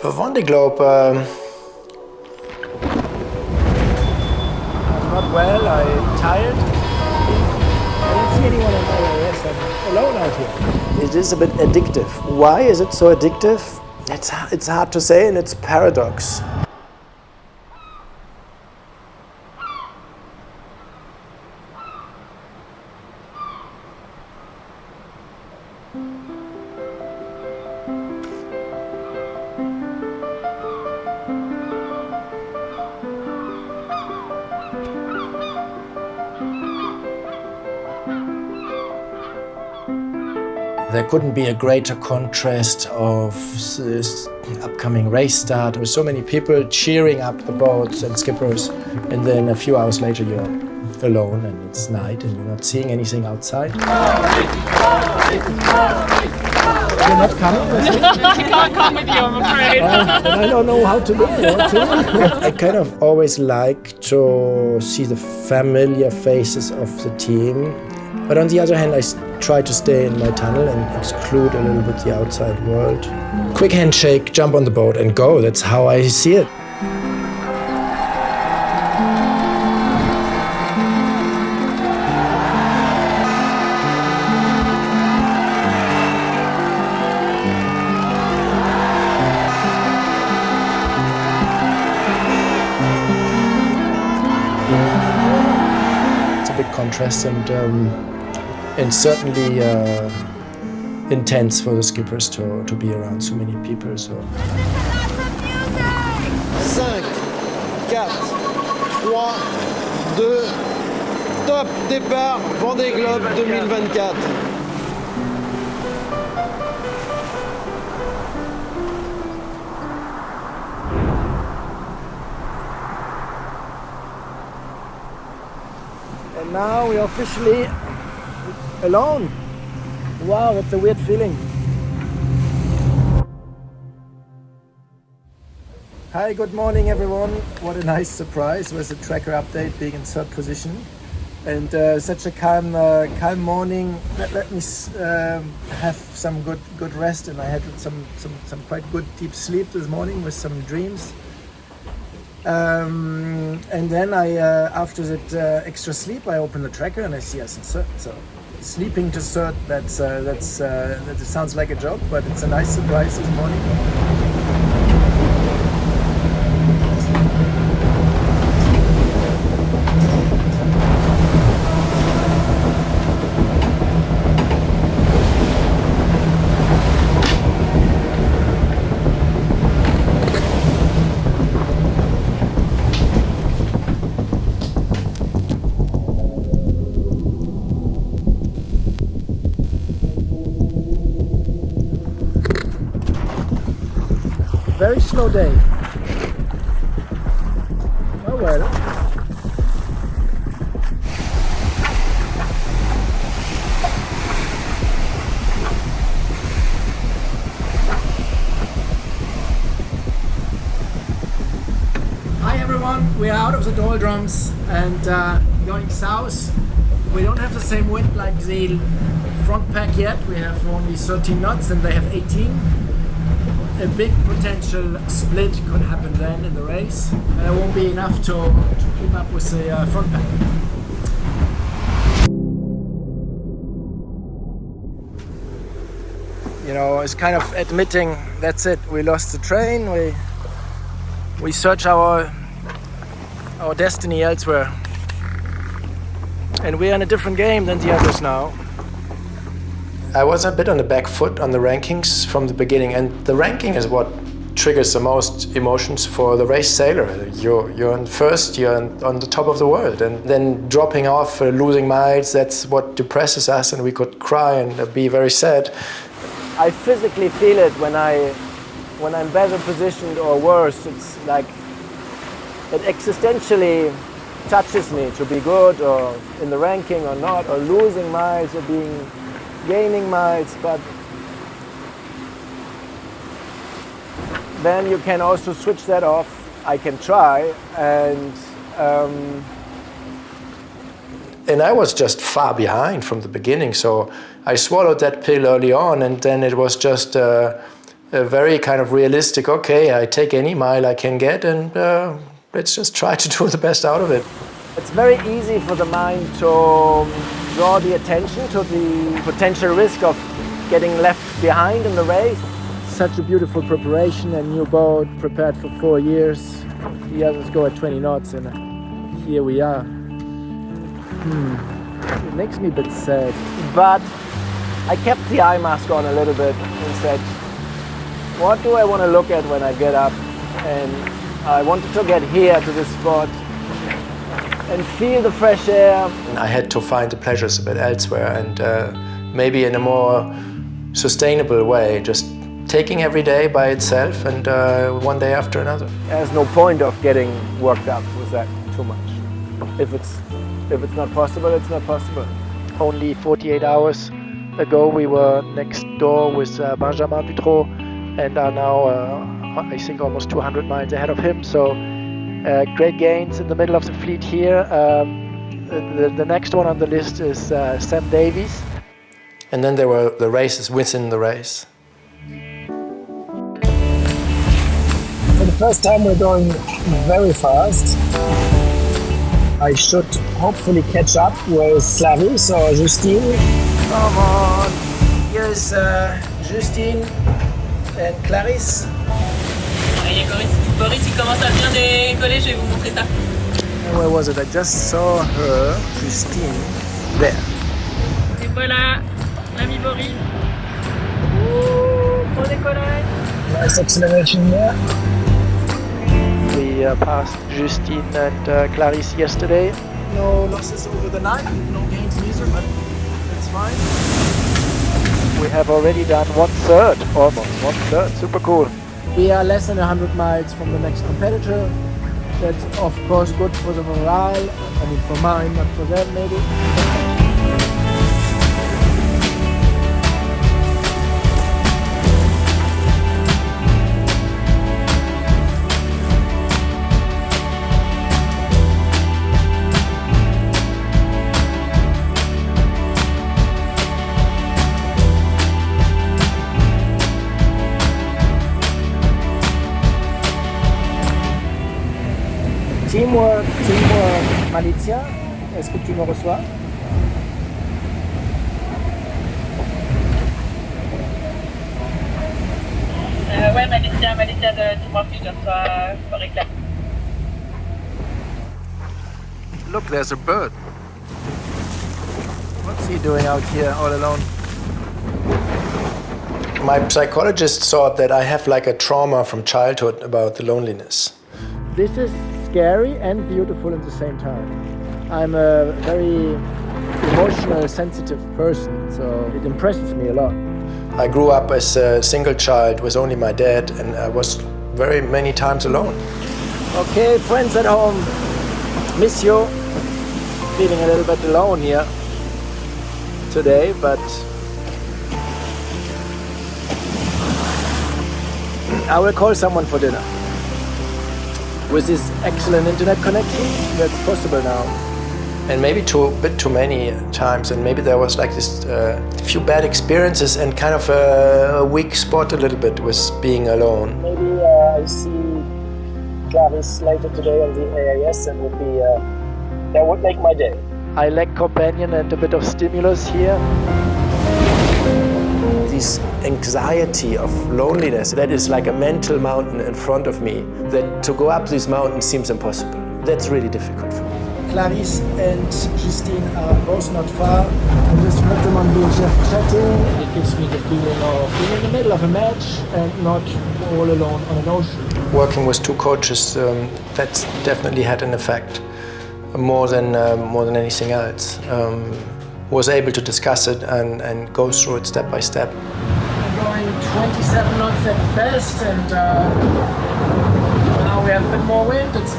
The Vendée Globe. I'm not well, I'm tired. I don't see anyone on my AS, I'm alone out here. It is a bit addictive. Why is it so addictive? It's hard to say, and it's a paradox. There couldn't be a greater contrast of this upcoming race start. There were so many people cheering up the boats and skippers, and then a few hours later you're alone and it's night and you're not seeing anything outside. You're not coming? I can't come with you, I'm afraid. I don't know how to look forward to. I kind of always like to see the familiar faces of the team. But on the other hand, I try to stay in my tunnel and exclude a little bit the outside world. Quick handshake, jump on the boat and go. That's how I see it. It's a big contrast and certainly intense for the skippers to be around so many people. So. 5, 4, 3, 2, top départ Vendée Globe 2024. And now we're officially alone. Wow, that's a weird feeling. Hi, good morning everyone. What a nice surprise with the tracker update being in third position. And such a calm morning. Let me have some good rest, and I had some quite good deep sleep this morning with some dreams. And then after that extra sleep, I open the tracker and I see us in third. So sleeping to third, that sounds like a joke, but it's a nice surprise this morning. Very slow day. Oh well. Hi everyone, we are out of the doldrums and going south. We don't have the same wind like the front pack yet. We have only 13 knots and they have 18. A big potential split could happen then in the race. There won't be enough to keep up with the front pack. You know, it's kind of admitting that's it. We lost the train. We search our destiny elsewhere, and we're in a different game than the others now. I was a bit on the back foot on the rankings from the beginning, and the ranking is what triggers the most emotions for the race sailor. You're on first, you're on the top of the world, and then dropping off, losing miles, that's what depresses us, and we could cry and be very sad. I physically feel it when I'm better positioned or worse. It's like it existentially touches me to be good or in the ranking or not, or losing miles or gaining miles, but then you can also switch that off. I can try, and I was just far behind from the beginning, so I swallowed that pill early on, and then it was just very kind of realistic, okay, I take any mile I can get and let's just try to do the best out of it. It's very easy for the mind to draw the attention to the potential risk of getting left behind in the race. Such a beautiful preparation, a new boat prepared for 4 years. The others go at 20 knots and here we are. It makes me a bit sad. But I kept the eye mask on a little bit and said, what do I want to look at when I get up? And I wanted to get here to this spot and feel the fresh air. I had to find the pleasures a bit elsewhere and maybe in a more sustainable way, just taking every day by itself and one day after another. There's no point of getting worked up with that too much. If it's not possible, it's not possible. Only 48 hours ago we were next door with Benjamin Dutroux and are now, I think, almost 200 miles ahead of him. So great gains in the middle of the fleet here. The next one on the list is Sam Davies. And then there were the races within the race. For the first time we're going very fast. I should hopefully catch up with Clarisse or Justine. Come on! Here's Justine and Clarisse. Boris, il commence à bien décoller, je vais vous montrer ça. Where was it? I just saw her, Justine, there. Et voilà, l'ami Boris. Ouh, bon décollage. Nice acceleration there. We passed Justine and Clarisse yesterday. No losses over the night, no gains either, but it's fine. We have already done 1/3, almost 1/3, super cool. We are less than 100 miles from the next competitor. That's of course good for the morale. I mean for mine, not for them maybe. Teamwork, Malizia, est-ce que tu me reçois? Ouais, Malizia de Teamwork, je te reçois par réclame. Look, there's a bird. What's he doing out here all alone? My psychologist thought that I have like a trauma from childhood about the loneliness. This is scary and beautiful at the same time. I'm a very emotional, sensitive person, so it impresses me a lot. I grew up as a single child with only my dad and I was very many times alone. Okay, friends at home, miss you. Feeling a little bit alone here today, but I will call someone for dinner. With this excellent internet connection, that's possible now. And maybe a bit too many times, and maybe there was like this few bad experiences and kind of a weak spot a little bit with being alone. Maybe I see Clarisse later today on the AIS and that would make my day. I lack companion and a bit of stimulus here. This anxiety of loneliness, that is like a mental mountain in front of me, that to go up this mountain seems impossible. That's really difficult for me. Clarisse and Justine are both not far. I just heard them on VHF chatting. It gives me the feeling of being in the middle of a match and not all alone on an ocean. Working with two coaches, that's definitely had an effect, more than anything else. Was able to discuss it and go through it step by step. We're going 27 knots at best, and now we have a bit more wind. It's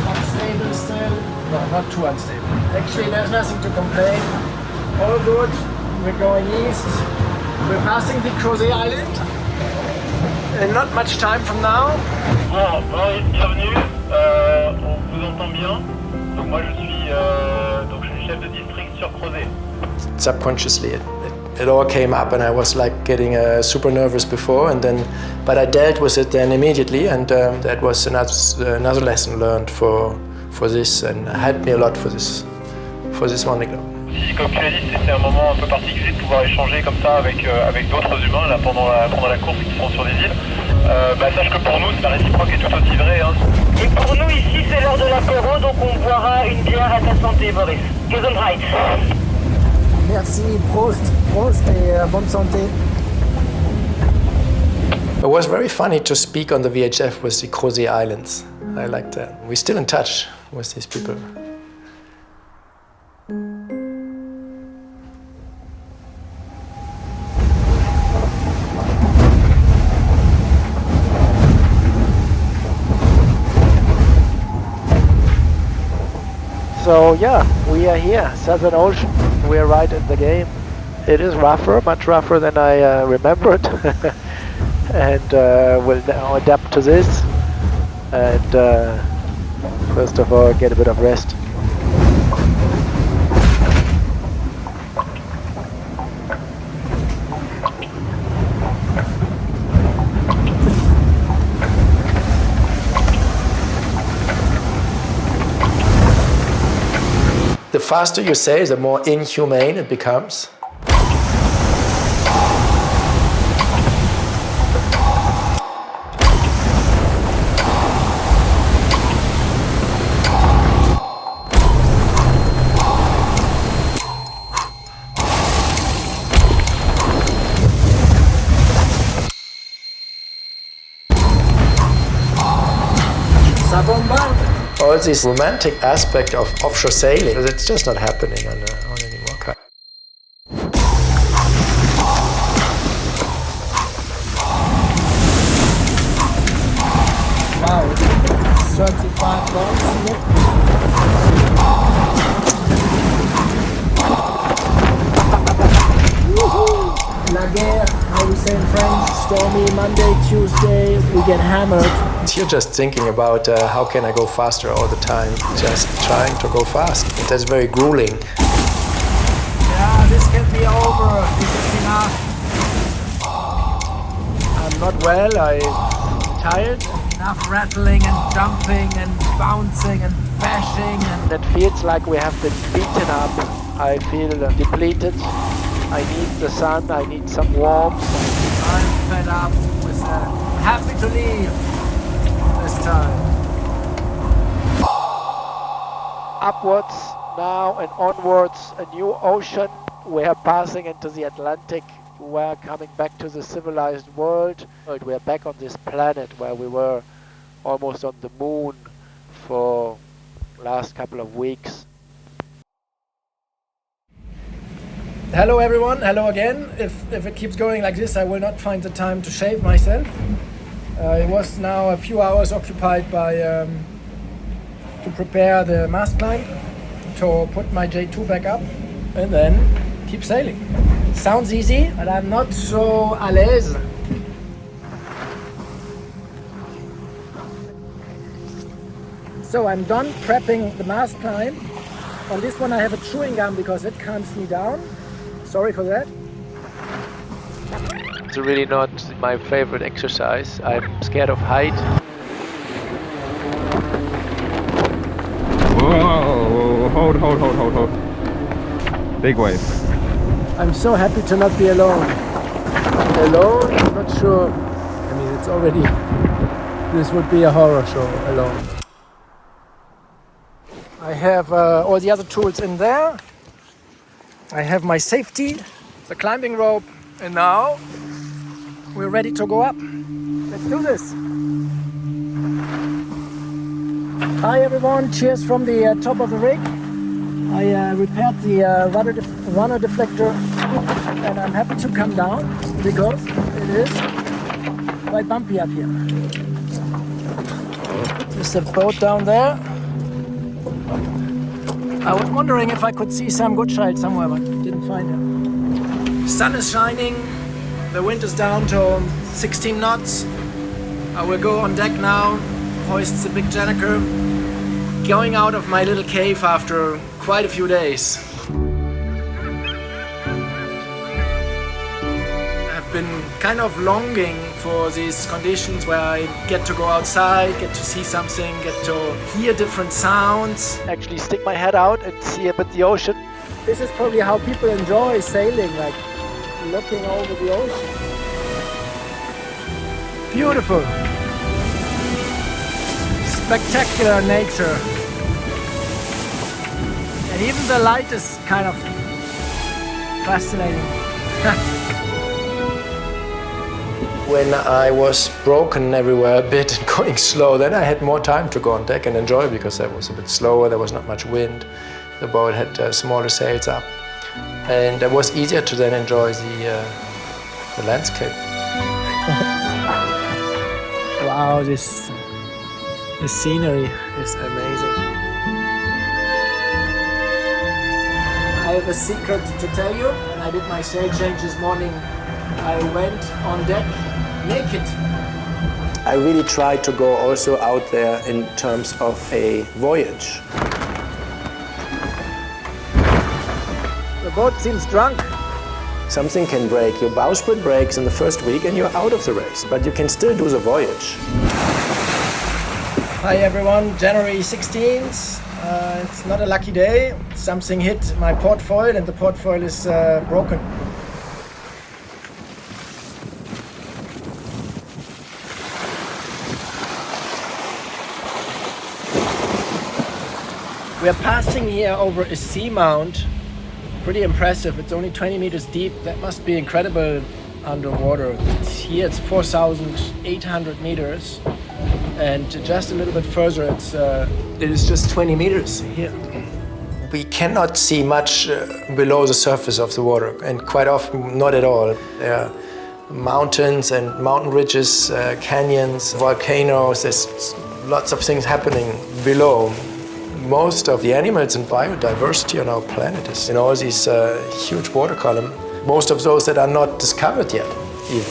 unstable still. No, not too unstable. Actually, there's nothing to complain. All good. We're going east. We're passing the Crozet Island. And not much time from now. Bon, Boris, bienvenue. On vous entend bien. Donc moi je suis chef de district sur Crozet. Subconsciously, it all came up, and I was like getting super nervous before, but I dealt with it then immediately, and that was another lesson learned for this, and helped me a lot for this Vendée Globe. Si, comme tu l'as dit, c'était un moment un peu particulier de pouvoir échanger comme ça avec d'autres humains là, pendant la course qui sont sur des îles. Sache que pour nous, c'est la réciproque est tout aussi vrai. Hein. Et pour nous ici, c'est l'heure de l'apéro, donc on boira une bière à ta santé, Boris. Gesundheit. Merci, Prost et bonne santé. It was very funny to speak on the VHF with the Crozet Islands. I liked that. We're still in touch with these people. So yeah, we are here, Southern Ocean. We are right in the game. It is rougher, much rougher than I remembered, and we'll now adapt to this. And first of all, get a bit of rest. The faster you sail, the more inhumane it becomes. All this romantic aspect of offshore sailing, it's just not happening on any more kayak. Wow, 35 knots. La guerre, how we say in French, stormy Monday, Tuesday, we get hammered. You're just thinking about how can I go faster all the time, just trying to go fast. That's very grueling. Yeah, this can be over, this is enough. I'm not well, I'm tired. Enough rattling and jumping and bouncing and bashing. And It feels like we have been beaten up. I feel depleted. I need the sun, I need some warmth. I'm fed up with happy to leave this time. Upwards now and onwards, a new ocean. We are passing into the Atlantic. We are coming back to the civilized world. We are back on this planet where we were almost on the moon for last couple of weeks. Hello everyone, hello again. If it keeps going like this, I will not find the time to shave myself. It was now a few hours occupied by to prepare the mast climb, to put my J2 back up, and then keep sailing. Sounds easy, but I'm not so à l'aise. So I'm done prepping the mast climb. On this one I have a chewing gum because it calms me down. Sorry for that. It's really not my favorite exercise. I'm scared of height. Whoa, hold. Big wave. I'm so happy to not be alone. Alone? I'm not sure. I mean, it's already... This would be a horror show alone. I have all the other tools in there. I have my safety, the climbing rope, and now we're ready to go up. Let's do this. Hi everyone, cheers from the top of the rig. I repaired the runner deflector and I'm happy to come down because it is quite bumpy up here. There's a boat down there. I was wondering if I could see Sam Goodchild somewhere, but didn't find him. Sun is shining, the wind is down to 16 knots. I will go on deck now, hoist the big Janiker, going out of my little cave after quite a few days. been kind of longing for these conditions where I get to go outside, get to see something, get to hear different sounds. Actually stick my head out and see a bit the ocean. This is probably how people enjoy sailing, like looking over the ocean. Beautiful. Spectacular nature. And even the light is kind of fascinating. When I was broken everywhere a bit and going slow, then I had more time to go on deck and enjoy because I was a bit slower, there was not much wind. The boat had smaller sails up. And it was easier to then enjoy the landscape. Wow, this scenery is amazing. I have a secret to tell you. When I did my sail change this morning, I went on deck naked. I really tried to go also out there in terms of a voyage. The boat seems drunk. Something can break. Your bowsprit breaks in the first week and you're out of the race, but you can still do the voyage. Hi everyone, January 16th. It's not a lucky day. Something hit my port foil and the port foil is broken. We're passing here over a seamount. Pretty impressive. It's only 20 meters deep. That must be incredible underwater. Here it's 4,800 meters. And just a little bit further, it is just 20 meters here. We cannot see much below the surface of the water, and quite often not at all. There are mountains and mountain ridges, canyons, volcanoes. There's lots of things happening below. Most of the animals and biodiversity on our planet is in all these huge water columns. Most of those that are not discovered yet, even.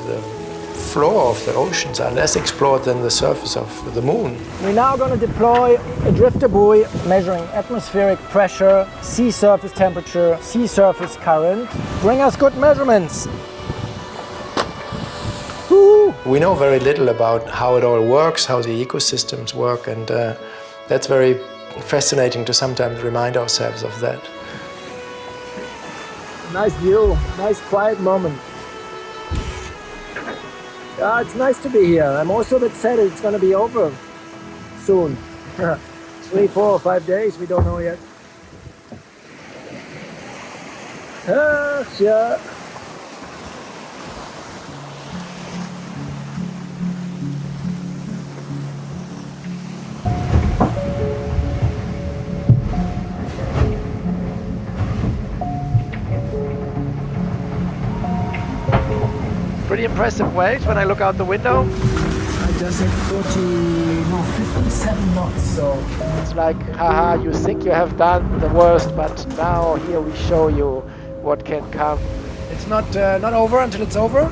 The floor of the oceans are less explored than the surface of the moon. We're now going to deploy a drifter buoy measuring atmospheric pressure, sea surface temperature, sea surface current. Bring us good measurements. Woo! We know very little about how it all works, how the ecosystems work, and that's very fascinating to sometimes remind ourselves of that. Nice view, nice quiet moment. Yeah, it's nice to be here. I'm also a bit sad it's going to be over soon. 3, 4, or 5 days, we don't know yet. Yeah. Pretty impressive waves when I look out the window. I just had 57 knots, so... It's like, haha, you think you have done the worst, but now here we show you what can come. It's not over until it's over.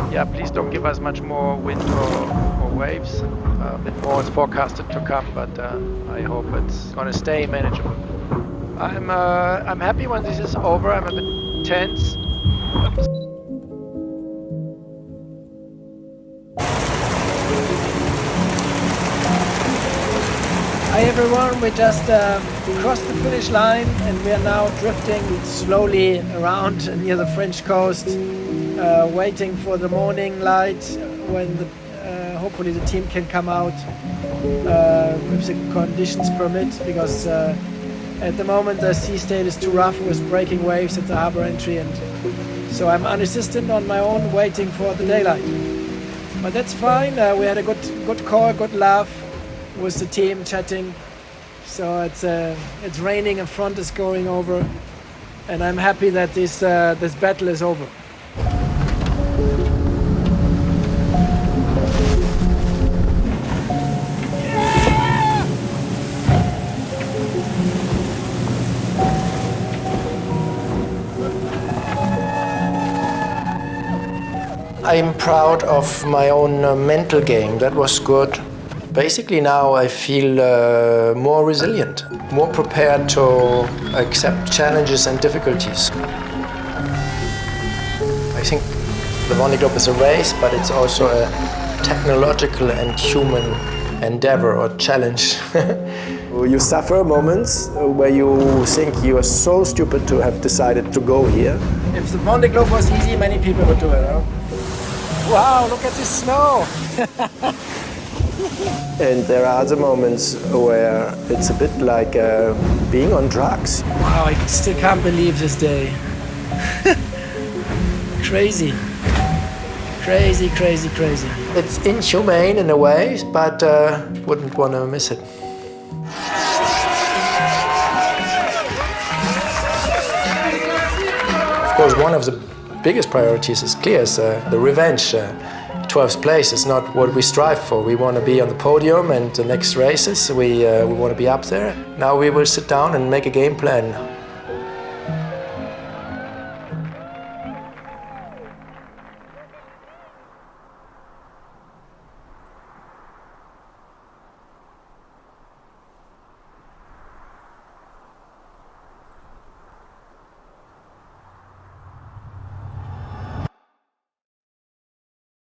Yeah, please don't give us much more wind or waves. A bit more is forecasted to come, but I hope it's gonna stay manageable. I'm happy when this is over. I'm a bit tense. Hi everyone, we just crossed the finish line and we are now drifting slowly around near the French coast, waiting for the morning light when hopefully the team can come out if the conditions permit, because at the moment the sea state is too rough with breaking waves at the harbor entry, and so I'm unassisted on my own waiting for the daylight. But that's fine, we had a good call, good laugh with the team chatting. So it's raining and front is going over, and I'm happy that this battle is over. I'm proud of my own mental game. That was good. Basically now I feel more resilient, more prepared to accept challenges and difficulties. I I think the Vendée Globe is a race, but it's also a technological and human endeavor or challenge. You suffer moments where you think you are so stupid to have decided to go here. If the Vendée Globe was easy, many people would do it, huh? Wow, look at this snow! And there are other moments where it's a bit like being on drugs. Wow, I still can't believe this day. Crazy. Crazy, crazy, crazy. It's inhumane in a way, but wouldn't want to miss it. Of course, one of the biggest priorities is clear, is the revenge. 12th place is not what we strive for. We want to be on the podium, and the next races we want to be up there. Now we will sit down and make a game plan.